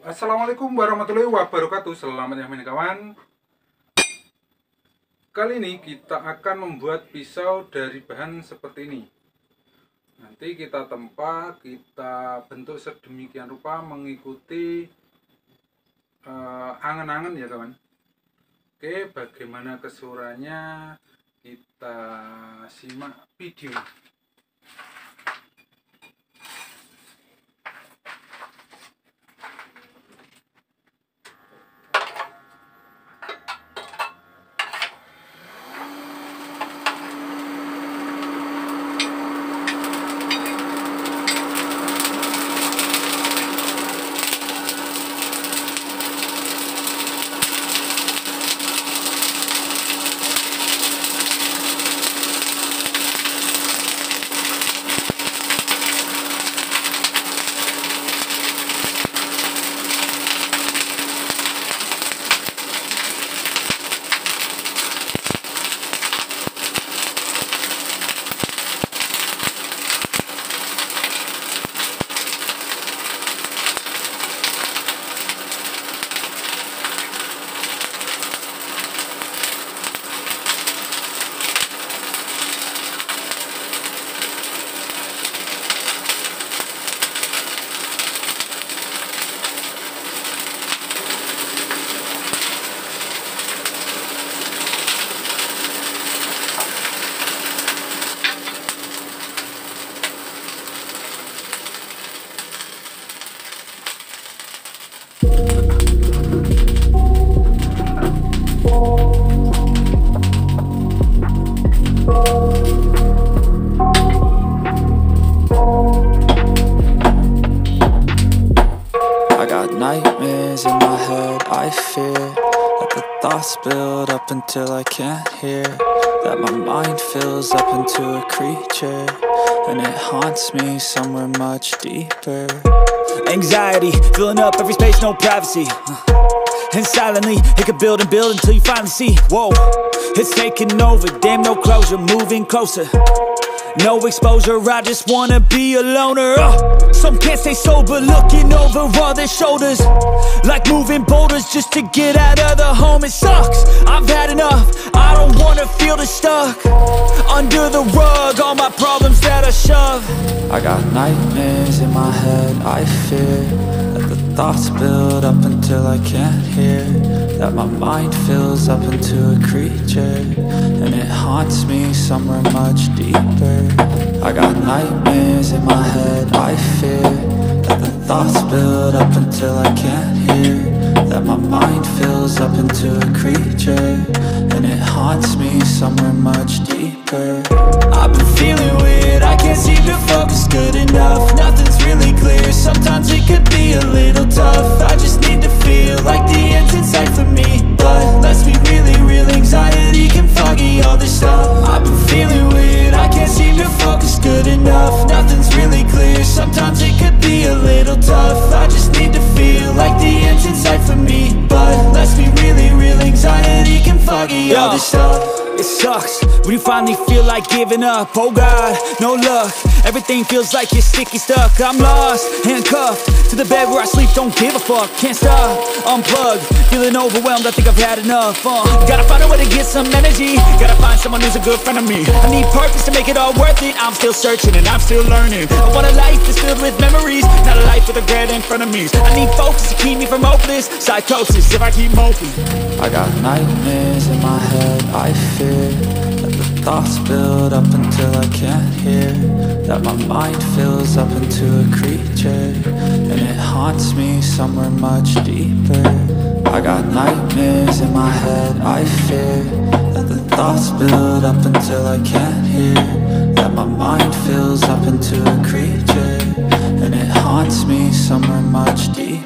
Assalamualaikum warahmatullahi wabarakatuh. Selamat ya kawan. Kali ini kita akan membuat pisau dari bahan seperti ini. Nanti kita tempa, kita bentuk sedemikian rupa mengikuti angan-angan ya kawan. Oke, bagaimana keseluruhannya kita simak video. Nightmares in my head, I fear that the thoughts build up until I can't hear, that my mind fills up into a creature, and it haunts me somewhere much deeper. Anxiety, filling up every space, no privacy. And silently, it could build and build until you finally see, whoa, it's taking over, damn no closure, moving closer. No exposure, I just wanna be a loner. Some can't stay sober, looking over all their shoulders, like moving boulders just to get out of the home. It sucks, I've had enough, I don't wanna feel the stuck under the rug, all my problems that I shove. I got nightmares in my head, I fear that the thoughts build up until I can't hear, that my mind fills up into a creature, and it haunts me somewhere much deeper. I got nightmares in my head, I fear that the thoughts build up until I can't hear, that my mind fills up into a creature, and it haunts me somewhere much deeper. I've been feeling weird, I can't seem to focus good enough, nothing's really clear, sometimes it could be a little tough. I just need to feel like the end's in sight for me, but let's be really real, anxiety can foggy all this stuff. I've been feeling weird, I can't seem to focus good enough, nothing's really clear, sometimes it could be a little tough. I just need to feel like the end's in sight for me, but let's be really real, anxiety can foggy all this stuff. It sucks when you finally feel like giving up. Oh God, no luck, everything feels like you're sticky stuck. I'm lost, handcuffed to the bed where I sleep, don't give a fuck. Can't stop, unplugged, feeling overwhelmed, I think I've had enough. Gotta find a way to get some energy, gotta find someone who's a good friend of me. I need purpose to make it all worth it, I'm still searching and I'm still learning. I want a life that's filled with memories, not a life with regret in front of me. I need focus to keep me from hopeless psychosis if I keep moping. I got nightmares in my head, I fear that the thoughts build up until I can't hear, that my mind fills up into a creature, and it haunts me somewhere much deeper. I got nightmares in my head, I fear that the thoughts build up until I can't hear, that my mind fills up into a creature, and it haunts me somewhere much deeper.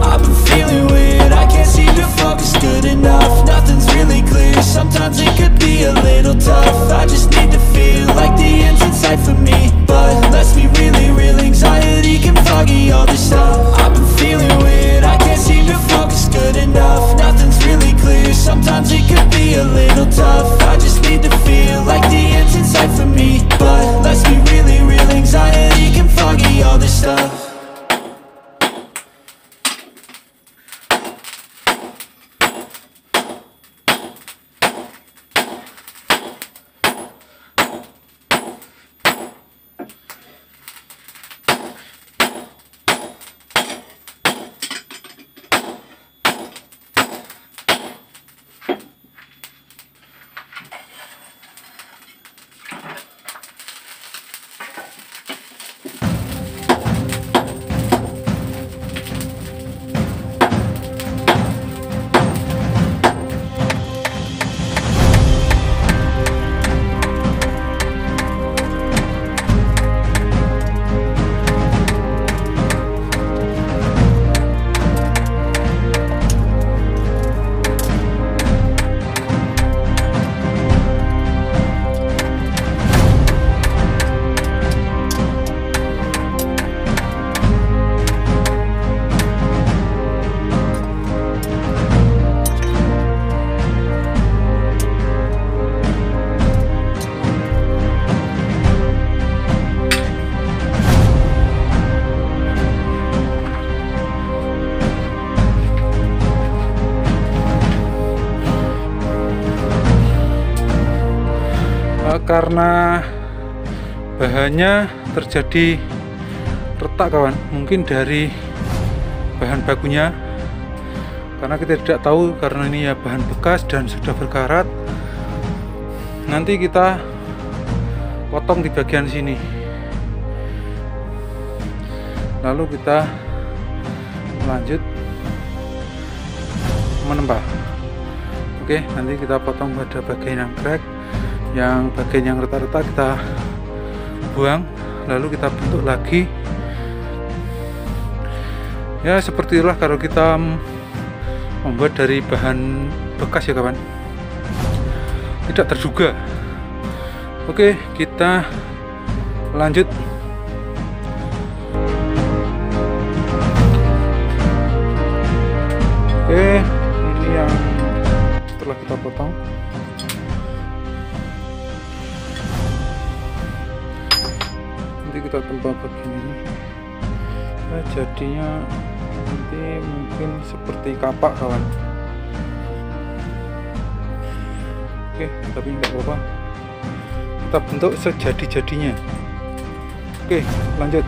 I've been feeling weird, I can't seem to focus good enough, nothing's really clear, sometimes it could be a little tough. I just need to feel like the end's in sight for me, but let's be really real, anxiety can foggy all this stuff. I've been feeling weird, I can't seem to focus good enough, nothing's really clear, sometimes it could be a little tough. I just need to feel like the end's in sight for me, but let's be really real, anxiety can foggy all this stuff. karena bahannya terjadi retak kawan, mungkin dari bahan bakunya, karena kita tidak tahu, karena ini ya bahan bekas dan sudah berkarat. Nanti kita potong di bagian sini, lalu kita lanjut menempah. Oke, nanti kita potong pada bagian yang crack, yang bagian yang retak-retak kita buang, lalu kita bentuk lagi. Ya seperti itulah kalau kita membuat dari bahan bekas ya kawan, tidak terduga. Oke, kita lanjut. Oke, ini yang setelah kita potong. Nanti kita tempel bagian ini. Nah, jadinya nanti mungkin seperti kapak kawan. Oke, tapi nggak apa-apa, kita bentuk sejadi-jadinya. Oke, lanjut.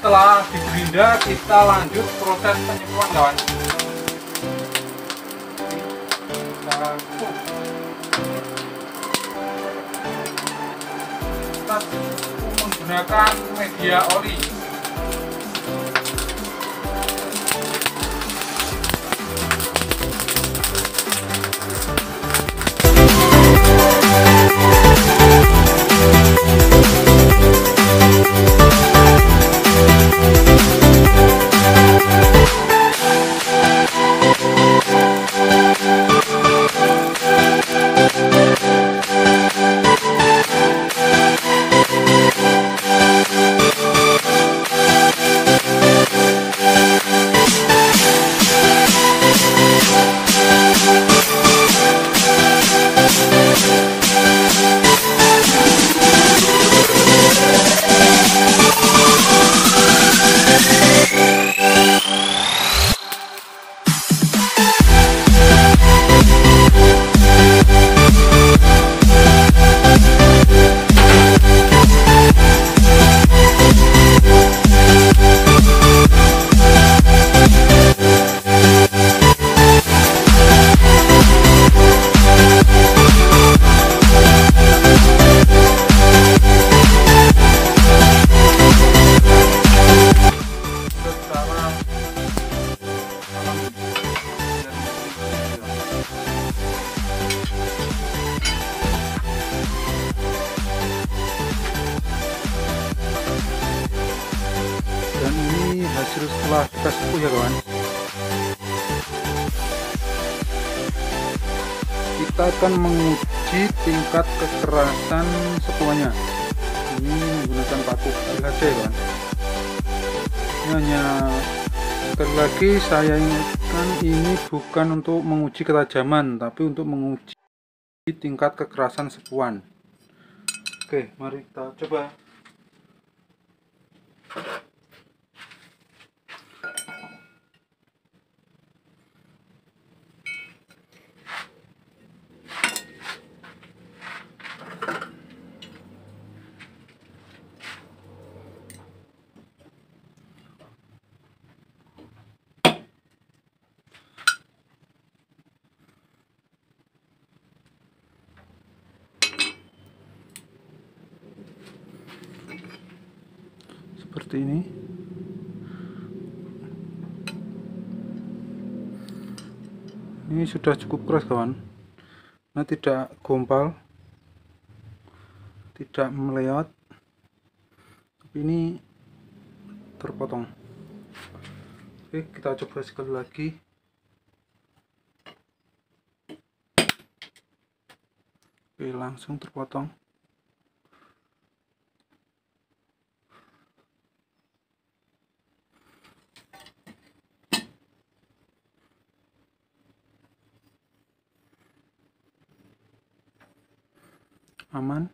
setelah digerinda kita lanjut proses penyepuan kawan. Kita menggunakan media oli. Dan ini hasil setelah kita sepuh ya kawan. Kita akan menguji tingkat kekerasan sepuhnya. Ini menggunakan paku kecil aja ya kawan. Ini hanya, sekali lagi saya ingatkan, ini bukan untuk menguji ketajaman, tapi untuk menguji tingkat kekerasan sepuhan. Oke, mari kita coba. Seperti ini. Ini sudah cukup keras kawan. Nah, tidak gompal, tidak meleot, tapi ini terpotong. Oke, kita coba sekali lagi. Oke, langsung terpotong. Aman.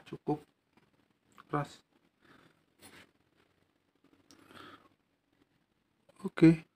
Cukup keras. Oke.